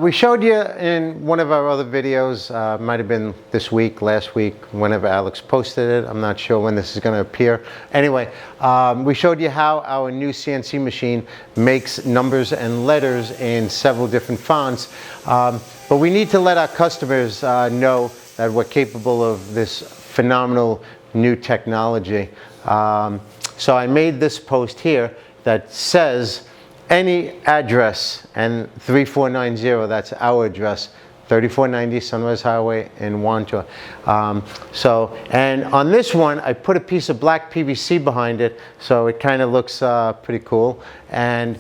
We showed you in one of our other videos, might have been this week, last week, whenever Alex posted it. I'm not sure when this is going to appear. Anyway, we showed you how our new CNC machine makes numbers and letters in several different fonts. But we need to let our customers know that we're capable of this phenomenal new technology. So I made this post here that says, any address, and 3490, that's our address, 3490 Sunrise Highway in Wantua. And on this one, I put a piece of black PVC behind it, so it kind of looks pretty cool. And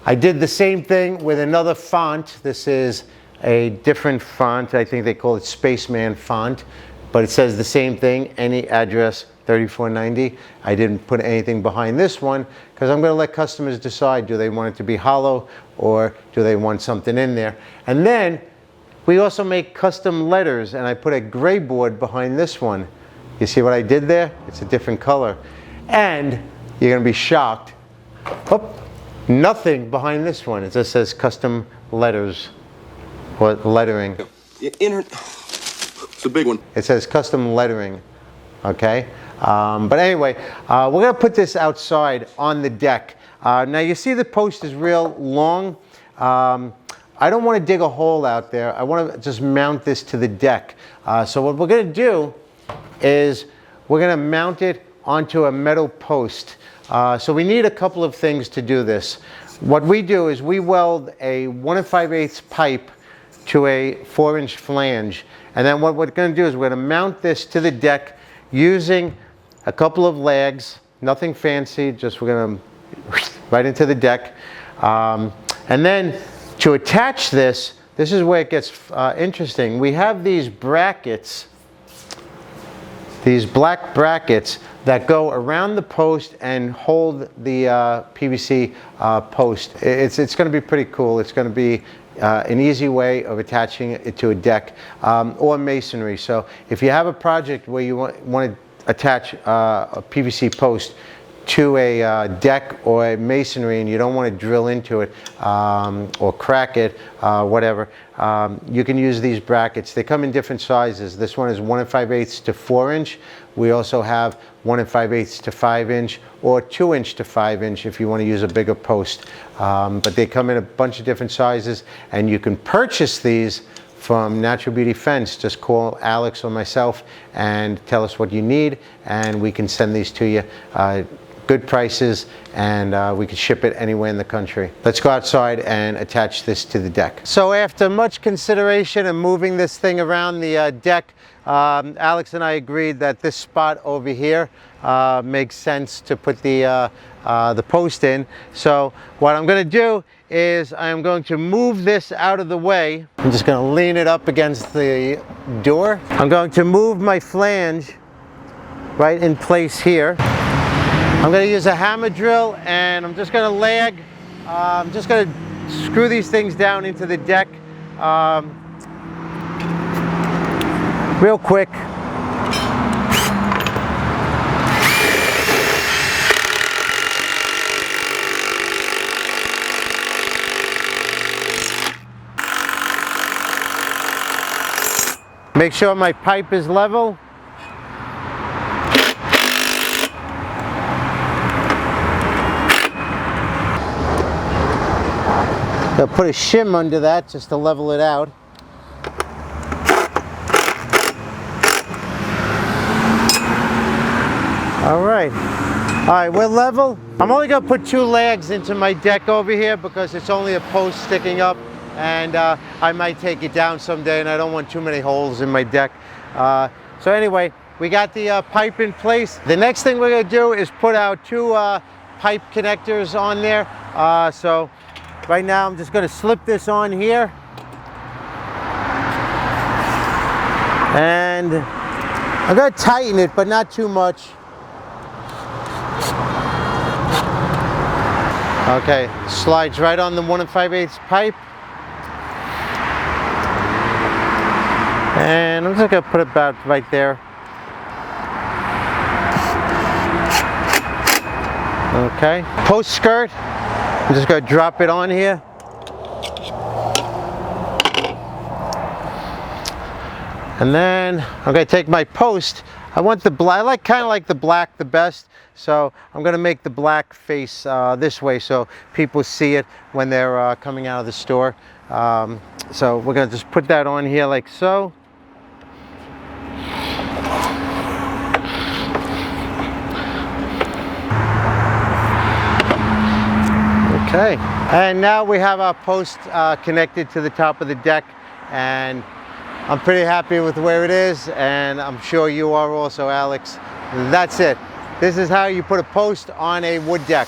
I did the same thing with another font. This is a different font. I think they call it Spaceman font, but it says the same thing, any address, 3490. I didn't put anything behind this one because I'm going to let customers decide, do they want it to be hollow or do they want something in there. And then we also make custom letters, and I put a gray board behind this one. You see what I did there? It's a different color. And you're going to be shocked. Oh, nothing behind this one. It just says custom letters or lettering. It's a big one. It says custom lettering. Okay. But anyway, we're going to put this outside on the deck. Now you see the post is real long. I don't want to dig a hole out there. I want to just mount this to the deck. So what we're going to do is we're going to mount it onto a metal post. So we need a couple of things to do this. What we do is we weld a 1 5/8 pipe to a 4-inch flange. And then what we're going to do is we're going to mount this to the deck using a couple of lags, nothing fancy, just we're going to right into the deck. And then to attach this, this is where it gets interesting. We have these brackets, these black brackets that go around the post and hold the PVC post. It's going to be pretty cool. It's going to be an easy way of attaching it to a deck or masonry. So if you have a project where you want to attach a PVC post to a deck or a masonry and you don't want to drill into it or crack it, whatever, you can use these brackets. They come in different sizes. This one is 1 5/8 to 4-inch. We also have 1 5/8 to 5-inch or 2-inch to 5-inch if you want to use a bigger post. But they come in a bunch of different sizes, and you can purchase these from Natural Beauty Fence. Just call Alex or myself and tell us what you need, and we can send these to you. Good prices, and we can ship it anywhere in the country. Let's go outside and attach this to the deck. So after much consideration and moving this thing around the deck, Alex and I agreed that this spot over here makes sense to put the post in. So what I'm going to do is I'm going to move this out of the way. I'm just going to lean it up against the door. I'm going to move my flange right in place here. I'm going to use a hammer drill, and I'm just going to lag. I'm just going to screw these things down into the deck real quick. Make sure my pipe is level. I'll put a shim under that just to level it out. All right, we're level. I'm only going to put 2 lags into my deck over here because it's only a post sticking up, and I might take it down someday, and I don't want too many holes in my deck. So anyway, we got the pipe in place. The next thing we're going to do is put our 2 pipe connectors on there. So right now I'm just going to slip this on here, and I'm going to tighten it, but not too much. Okay, slides right on the 1 5/8 pipe. And I'm just going to put it about right there. Okay, post skirt. I'm just going to drop it on here. And then I'm going to take my post. I want the black, I kind of like the black the best, so I'm going to make the black face this way so people see it when they're coming out of the store. So we're going to just put that on here like so. Okay, and now we have our post connected to the top of the deck, and I'm pretty happy with where it is, and I'm sure you are also, Alex. That's it. This is how you put a post on a wood deck.